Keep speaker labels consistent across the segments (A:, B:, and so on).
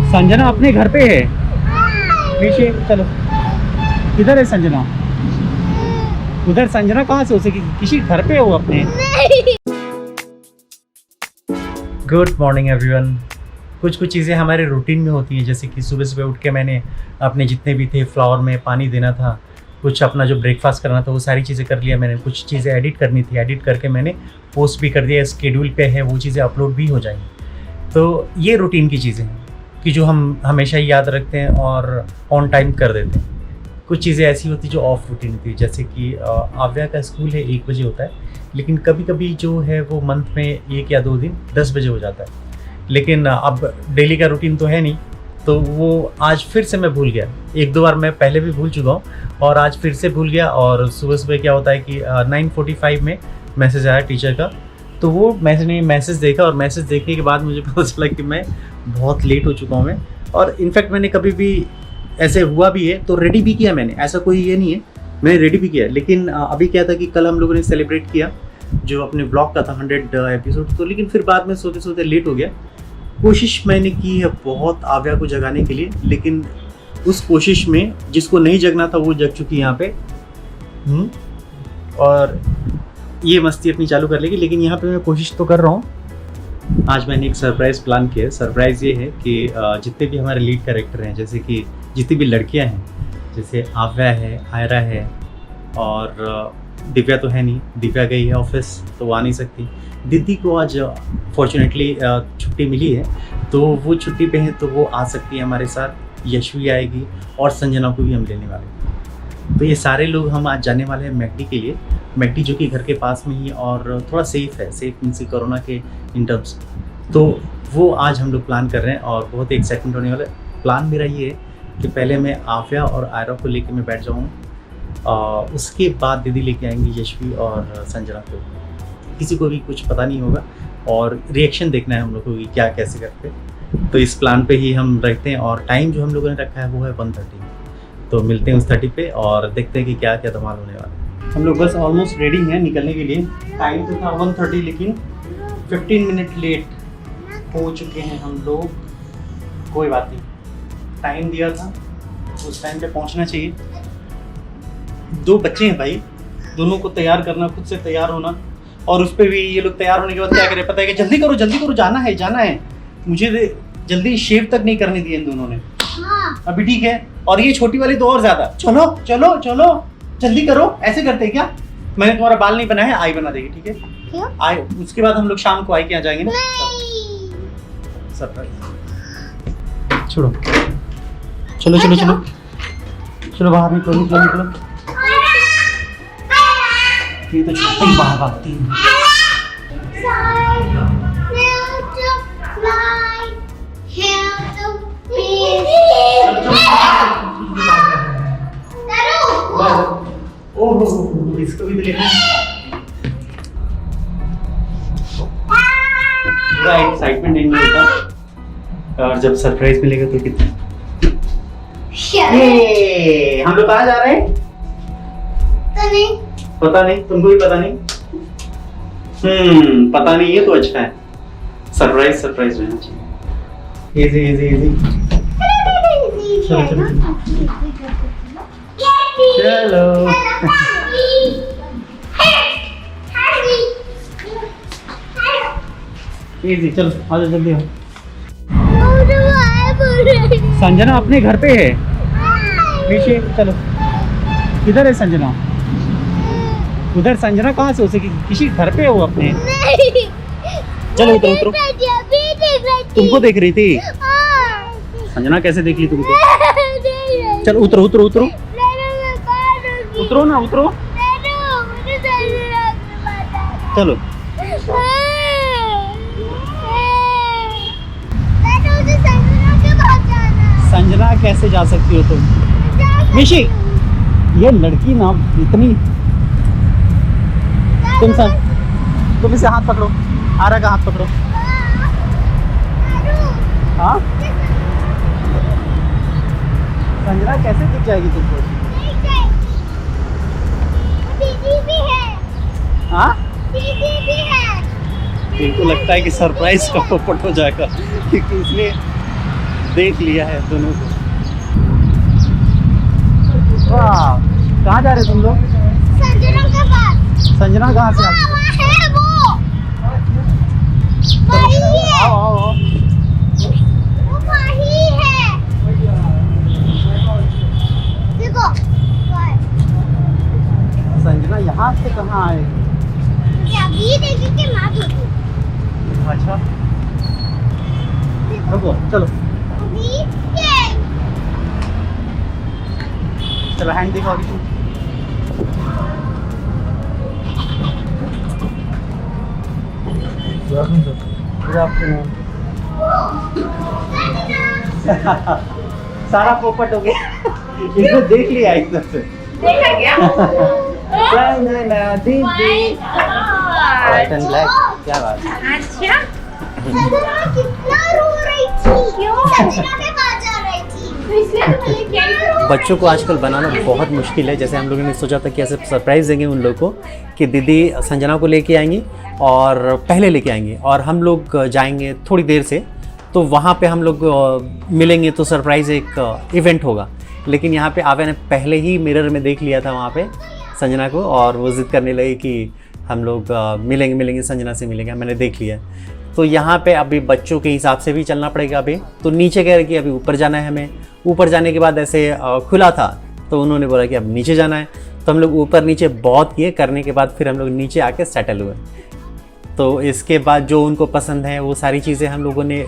A: संजना अपने घर पे है। नीचे चलो। किधर है संजना? उधर संजना कहाँ से हो सकेगी? किसी घर पे हो अपने? Good morning everyone. कुछ चीज़ें हमारे रूटीन में होती हैं, जैसे कि सुबह सुबह उठ के मैंने अपने जितने भी थे फ्लावर में पानी देना था, कुछ अपना जो ब्रेकफास्ट करना था वो सारी चीज़ें कर लिया मैंने। कुछ चीज़ें एडिट करनी थी, एडिट करके मैंने पोस्ट भी कर दिया, स्केड्यूल पे है, वो चीज़ें अपलोड भी हो जाएंगी। तो ये रूटीन की चीज़ें हैं कि जो हम हमेशा ही याद रखते हैं और ऑन टाइम कर देते हैं। कुछ चीज़ें ऐसी होती जो ऑफ रूटीन थी, जैसे कि आव्या का स्कूल है 1 बजे होता है, लेकिन कभी कभी जो है वो मंथ में 1 या 2 दिन 10 बजे हो जाता है। लेकिन अब डेली का रूटीन तो है नहीं, तो वो आज फिर से मैं भूल गया। 1-2 बार मैं पहले भी भूल चुका हूँ और आज फिर से भूल गया। और सुबह सुबह क्या होता है कि 9:45 में मैसेज आया टीचर का, तो वो मैंने मैसेज देखा और मैसेज देखने के बाद मुझे पता चला कि मैं बहुत लेट हो चुका हूँ मैं। और इनफैक्ट मैंने कभी भी ऐसे हुआ भी है तो रेडी भी किया मैंने, ऐसा कोई ये नहीं है, मैंने रेडी भी किया। लेकिन अभी क्या था कि कल हम लोगों ने सेलिब्रेट किया जो अपने ब्लॉग का था 100 एपिसोड, तो लेकिन फिर बाद में सोते सोते लेट हो गया। कोशिश मैंने की है बहुत आव्या को जगाने के लिए, लेकिन उस कोशिश में जिसको नहीं जगना था वो जग चुकी यहाँ पे। और ये मस्ती अपनी चालू कर लेगी, लेकिन यहाँ पे मैं कोशिश तो कर रहा हूँ। आज मैंने एक सरप्राइज़ प्लान किया है। सरप्राइज़ ये है कि जितने भी हमारे लीड कैरेक्टर हैं, जैसे कि जितनी भी लड़कियाँ हैं, जैसे आव्या है, आयरा है और दिव्या तो है नहीं, दिव्या गई है ऑफिस तो वो आ नहीं सकती। दीदी को आज फॉर्चुनेटली छुट्टी मिली है, तो वो छुट्टी पे है तो वो आ सकती है हमारे साथ। यशवी आएगी और संजना को भी हम लेने वाले हैं। तो ये सारे लोग हम आज जाने वाले हैं मैकडी के लिए। मैकडी जो कि घर के पास में ही और थोड़ा सेफ़ है, सेफ मीन्स कोरोना के इन टर्म्स। तो वो आज हम लोग प्लान कर रहे हैं और बहुत ही एक्साइटमेंट होने वाला है। प्लान मेरा ये है कि पहले मैं आव्या और आयरा को लेके मैं बैठ जाऊँ, उसके बाद दीदी लेके आएंगी यशवी और संजना को। किसी को भी कुछ पता नहीं होगा और रिएक्शन देखना है हम लोग को कि क्या कैसे करते। तो इस प्लान पे ही हम रखते हैं और टाइम जो हम लोगों ने रखा है वो है 1:30। तो मिलते हैं उस 30 पे और देखते हैं कि क्या क्या धमाल होने वाला है। हम लोग बस ऑलमोस्ट रेडी हैं निकलने के लिए। टाइम तो था 1:30, लेकिन 15 मिनट लेट हो चुके हैं हम लोग। कोई बात नहीं, टाइम दिया था उस टाइम पे पहुंचना चाहिए। 2 बच्चे हैं भाई, दोनों को तैयार करना, खुद से तैयार होना, और उस पर भी ये लोग तैयार होने के बाद क्या करें पता है कि जल्दी करो, जाना है। मुझे जल्दी शेव तक नहीं करने दिए इन दोनों ने। अभी ठीक है, और ये छोटी वाली तो और ज्यादा। चलो जल्दी करो। ऐसे करते हैं क्या? मैंने तुम्हारा बाल नहीं बनाया, आई बना देगी, ठीक है? क्यों? आई, उसके बाद हम लोग शाम को आई के यहाँ जाएंगे ना। सरप्राइज। छोड़ो, चलो बाहर निकलो। ये तो छुट्टी बाहर भागती है। ओह, इसको भी लेना पूरा एक्साइटमेंट नहीं होता, और जब सरप्राइज मिलेगा तो कितना। हम लोग कहाँ जा रहे हैं? पता नहीं, तुमको भी पता नहीं? पता नहीं है तो अच्छा है। सरप्राइज रहना चाहिए। इजी। चलो इजी, चलो आ जाओ, जल्दी आओ। संजना अपने घर पे है। नीचे चलो। किधर है संजना? उधर संजना कहाँ से हो सकेगी? किसी घर पे हो अपने? चलो उतरो। तुमको देख रही थी संजना? कैसे देख ली तुमको? चलो उतरो। उतरो ना। चलो। संजना कैसे जा सकती हो तुम? निशी, ये लड़की ना इतनी। तुम इसे हाथ पकड़ो, आरा का हाथ पकड़ो। हाँ, संजना कैसे दिख जाएगी तुमको?
B: दीदी भी है।
A: हाँ,
B: दीदी भी है।
A: इनको लगता है कि सरप्राइज का पोपट हो जाएगा, क्योंकि इसलिए देख लिया है दोनों को। वाह, कहाँ जा रहे तुम लोग?
B: संजना के पास।
A: संजना कहाँ से आ गई?
B: वहाँ है वो। वही है।
A: आओ आओ आओ।
B: वो वही है। देखो।
A: संजना यहाँ से कहाँ आए?
B: अभी देखिए कि माँ देखो।
A: अच्छा रुको, चलो
B: अभी ये।
A: चलो हैंड दिखाओ अभी तुम। Good afternoon. सारा पोपट हो गया। इसको देख लिया एकदम से।
C: देखा क्या?
A: दीदी व्हाइट एंड ब्लैक, क्या बात है।
C: अच्छा
B: संजना कितना रो रही थी।
C: क्यों?
B: संजना के पास जा रही थी।
C: तो इसलिए तो मैं लेके आई हूँ।
A: बच्चों को आजकल बनाना बहुत मुश्किल है। जैसे हम लोगों ने सोचा था कि ऐसे सरप्राइज़ देंगे उन लोगों को कि दीदी संजना को लेके आएंगी और पहले लेके आएंगे और हम लोग जाएंगे थोड़ी देर से, तो वहाँ पे हम लोग मिलेंगे तो सरप्राइज़ एक इवेंट होगा। लेकिन यहाँ पे आवे ने पहले ही मिरर में देख लिया था वहाँ पे संजना को और वो ज़िद करने लगी कि हम लोग मिलेंगे संजना से मिलेंगे। मैंने देख लिया। तो यहाँ पे अभी बच्चों के हिसाब से भी चलना पड़ेगा। अभी तो नीचे कह रहे कि अभी ऊपर जाना है हमें। ऊपर जाने के बाद ऐसे खुला था तो उन्होंने बोला कि अब नीचे जाना है। तो हम लोग ऊपर नीचे बहुत किए, करने के बाद फिर हम लोग नीचे आके सेटल हुए। तो इसके बाद जो उनको पसंद है वो सारी चीज़ें हम लोगों ने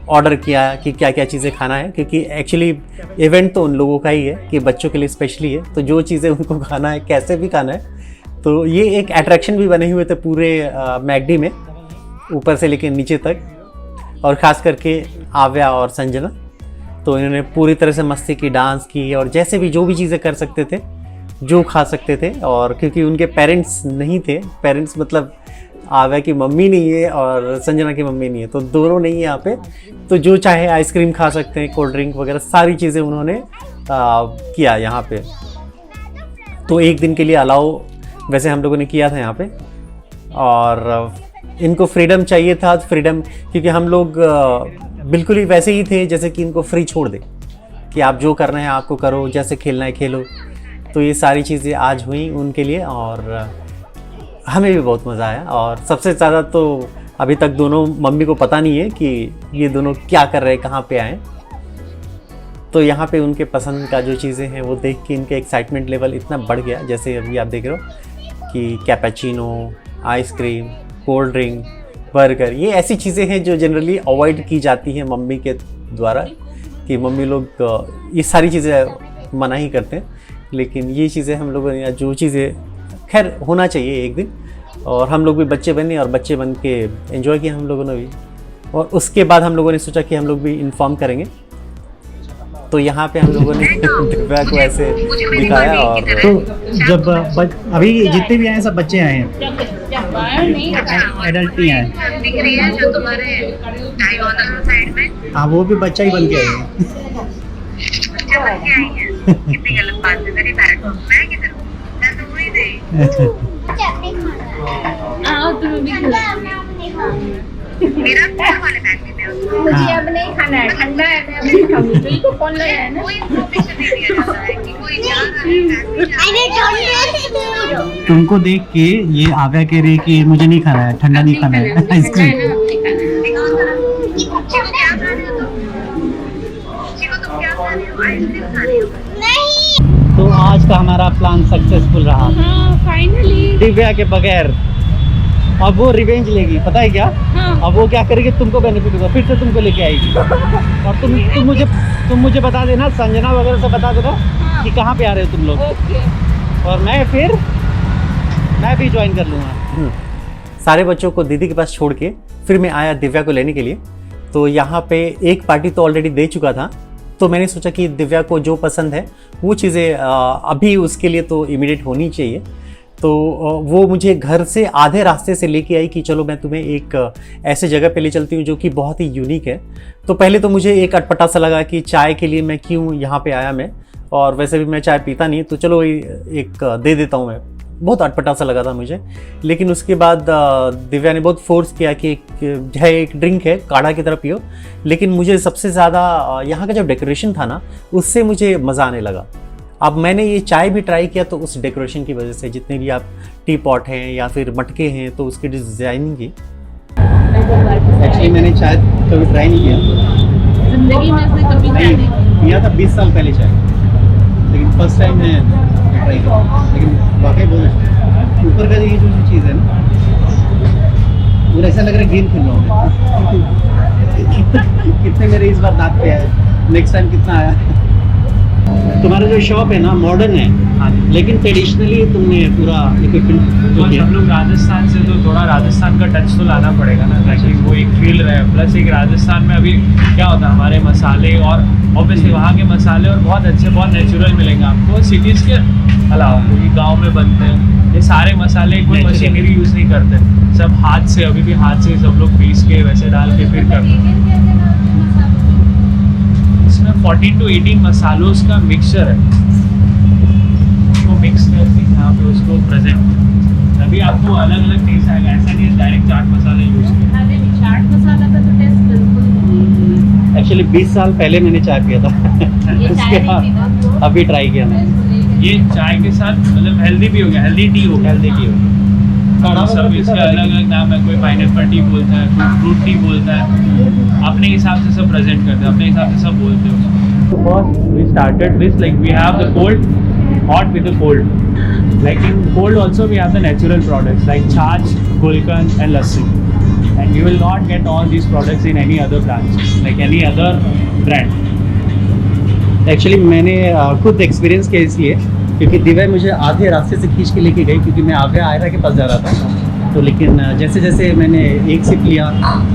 A: ऑर्डर किया कि क्या क्या चीज़ें खाना है, क्योंकि एक्चुअली इवेंट तो उन लोगों का ही है कि बच्चों के लिए स्पेशली है। तो जो चीज़ें उनको खाना है, कैसे भी खाना है, तो ये एक अट्रैक्शन भी बने हुए थे पूरे मैकडी में, ऊपर से लेकर नीचे तक। और ख़ास करके आव्या और संजना, तो इन्होंने पूरी तरह से मस्ती की, डांस की और जैसे भी जो भी चीज़ें कर सकते थे, जो खा सकते थे। और क्योंकि उनके पेरेंट्स नहीं थे, पेरेंट्स मतलब आव्या की मम्मी नहीं है और संजना की मम्मी नहीं है, तो दोनों नहीं है यहाँ पे। तो जो चाहे आइसक्रीम खा सकते हैं, कोल्ड ड्रिंक वगैरह सारी चीज़ें उन्होंने किया यहाँ पे। तो एक दिन के लिए अलाउ वैसे हम लोगों ने किया था यहाँ पे। और इनको फ्रीडम चाहिए था, फ्रीडम, क्योंकि हम लोग बिल्कुल ही वैसे ही थे जैसे कि इनको फ्री छोड़ दे कि आप जो करना है आपको करो, जैसे खेलना है खेलो। तो ये सारी चीज़ें आज हुई उनके लिए और हमें भी बहुत मज़ा आया। और सबसे ज़्यादा तो अभी तक दोनों मम्मी को पता नहीं है कि ये दोनों क्या कर रहे हैं, कहाँ पे आए। तो यहाँ पे उनके पसंद का जो चीज़ें हैं वो देख के इनका एक्साइटमेंट लेवल इतना बढ़ गया। जैसे अभी आप देख रहे हो कि cappuccino, ice cream, cold drink, burger, ये ऐसी चीज़ें हैं जो जनरली अवॉइड की जाती हैं मम्मी के द्वारा, कि मम्मी लोग ये सारी चीज़ें मना ही करते हैं। लेकिन ये चीज़ें हम लोगों ने, जो चीज़ें खैर होना चाहिए एक दिन, और हम लोग भी बच्चे बने और बच्चे बन के एंजॉय किया हम लोगों ने भी। और उसके बाद हम लोगों ने सोचा कि हम लोग भी इन्फॉर्म करेंगे। तो यहाँ पे हम लोगों ने दिव्या को ऐसे दिखाया। और तो जब अभी जितने भी आए हैं सब बच्चे आए हैं, एडल्ट नहीं आए।
C: दिख रही है जो तुम्हारे डायगोनल साइड में।
A: हाँ, वो भी बच्चा ही बन के आए हैं।
C: बच्चा बन के आई है। कितनी गलत बात है मेरी पैरेंट। मैं किधर हूँ? मैं तो वही नहीं।
B: चटनी खाना।
C: आओ तुम्हें भी
B: ठंडा
C: खिलाओ।
B: नहीं खाना।
C: मेरा ऊपर वाले बैग में है उसको।
B: मुझे अब नहीं खाना है, ठंडा है, मैं अभी खाऊंगी। तो इसको कौन लगाया है ना?
C: कोई इन्फॉर्मेशन नहीं दिया जाता है कि कोई जा रहा है बैग में जा रहा है।
B: अरे ठंडा।
A: तुमको देख के ये आव्या कह रही है कि मुझे नहीं खाना है, ठंडा नहीं खाना है, आइसक्रीम।
C: दिखाओ जरा। चिको क्या खा रहे हो तुम? चिको तुम क्या खा रहे हो? आइसक्रीम खा रही हो?
B: नहीं।
A: तो आज का हमारा प्लान सक्सेसफुल रहा
C: हाँ फाइनली।
A: दिव्या के बगैर। अब वो रिवेंज लेगी, पता है क्या?
C: हाँ।
A: अब वो क्या करेगी, तुमको बेनिफिट होगा, फिर से तुमको लेके आएगी। और तुम मुझे बता देना, संजना वगैरह से बता देना कि कहाँ पे आ रहे हो तुम लोग।
C: ओके।
A: और मैं भी ज्वाइन कर लूँगा। सारे बच्चों को दीदी के पास छोड़ के फिर मैं आया दिव्या को लेने के लिए। तो यहाँ पे एक पार्टी तो ऑलरेडी दे चुका था, तो मैंने सोचा कि दिव्या को जो पसंद है वो चीज़ें अभी उसके लिए तो इमीडिएट होनी चाहिए। तो वो मुझे घर से आधे रास्ते से लेके आई कि चलो मैं तुम्हें एक ऐसे जगह पे ले चलती हूँ जो कि बहुत ही यूनिक है। तो पहले तो मुझे एक अटपटा सा लगा कि चाय के लिए मैं क्यों यहाँ पे आया मैं, और वैसे भी मैं चाय पीता नहीं, तो चलो एक दे देता हूँ मैं बहुत अटपटा सा लगा था मुझे। लेकिन उसके बाद दिव्या ने बहुत फोर्स किया कि एक ड्रिंक है, काढ़ा की तरह पियो। लेकिन मुझे सबसे ज़्यादा यहाँ का जो डेकोरेशन था ना, उससे मुझे मज़ा आने लगा। अब मैंने ये चाय भी ट्राई किया तो उस डेकोरेशन की वजह से, जितने भी आप टी पॉट हैं या फिर मटके हैं तो उसकी डिज़ाइनिंग की। एक्चुअली मैंने चाय कभी ट्राई नहीं किया,
B: जिंदगी में से कभी
A: नहीं किया था 20 साल पहले चाय, लेकिन फर्स्ट टाइम मैं ट्राई किया। लेकिन वाकई बहुत अच्छा। ऊपर का ये जो चीज़ है ना, मुझे ऐसा लग रहा है गेम खेल रहा हूँ। कितने मेरे इस बार दांत पे आए, नेक्स्ट टाइम कितना आया। तुम्हारा जो शॉप है ना मॉडर्न है,
D: हाँ जी।
A: लेकिन ट्रेडिशनली तुमने पूरा इक्विपमेंट जो
D: तो
A: किया।
D: हम लोग राजस्थान से, तो थोड़ा राजस्थान का टच तो लाना पड़ेगा ना, ताकि वो एक फील रहे। प्लस एक राजस्थान में अभी क्या होता है, हमारे मसाले और ऑब्वियसली वहाँ के मसाले और बहुत अच्छे, बहुत नेचुरल मिलेंगे आपको सिटीज़ के अलावा, क्योंकि गाँव में बनते हैं ये सारे मसाले, कोई
A: Natural।
D: मशीनरी यूज़ नहीं करते, सब हाथ से, अभी भी हाथ से सब लोग पीस के वैसे डाल के फिर करते हैं। इसमें 14 to 18 मसालों का मिक्सचर है, उसको मिक्स करके यहाँ पे उसको प्रेजेंट, तभी आपको अलग अलग टेस्ट आएगा। ऐसा नहीं है डायरेक्ट चाट मसाला यूज़ किया।
B: चाट मसाला का तो टेस्ट बिल्कुल नहीं।
A: एक्चुअली 20 साल पहले मैंने चाय पिया था।
B: ये
A: उसके
B: चाय
A: बाद
B: नहीं पीता तो
A: अभी ट्राई किया मैंने।
D: ये चाय के साथ मतलब हेल्दी भी हो गया, हेल्दी टी हो गया,
A: हेल्दी टी हो गया। काढ़ा
D: सब
A: वगैरह
D: इसके
A: पीता था,
D: अलग अलग नाम है, कोई पाइनएप्पल टी बोलता है, कोई फ्रूट टी बोलता है, अपने हिसाब से सब प्रेजेंट करते हैं, अपने हिसाब से सब बोलते हैं। So first we started this, like we have the cold, hot with the cold. Like in cold also we have the natural products like छाछ, गुलकंद and lassi. And you will not get all these products in any other branch, like any other brand.
A: Actually मैंने खुद experience किया इसलिए, क्योंकि दिव्या मुझे आधे रास्ते से खींच के लेके गई, क्योंकि मैं आगे आयरा के पास जा रहा था। तो लेकिन जैसे जैसे मैंने एक सिप लिया,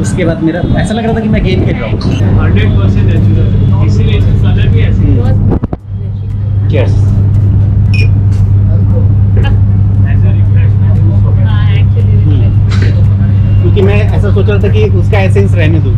A: उसके बाद मेरा ऐसा लग रहा था कि मैं गेम खेल रहा हूँ।
D: 100% नेचुरल, इसीलिए इसका कलर भी ऐसे ही है।
A: Cheers।
D: As a refreshment use हो गया।
B: हाँ एक्चुअली
A: क्योंकि मैं ऐसा सोच रहा था कि उसका एसेंस रहने दूँ,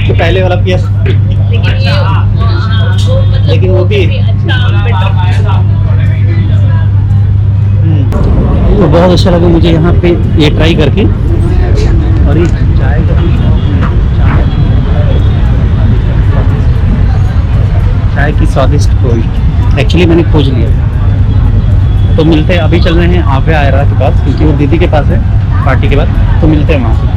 A: तो पहले वाला पिया।
B: लेकिन ये
D: अच्छा, हाँ।
B: वो मतलब
A: लेकिन वो भी-
B: अच्छा
D: आप आए तो आपको थोड़ा भी नहीं लगा।
A: तो बहुत अच्छा लगा मुझे यहाँ पे ये ट्राई करके। और ये चाय का भी शौक है, चाय की स्वादिष्ट खोज एक्चुअली मैंने खोज लिया। तो मिलते हैं, अभी चल रहे हैं आव्या आयरा के पास, क्योंकि वो दीदी के पास है पार्टी के बाद, तो मिलते हैं वहाँ से।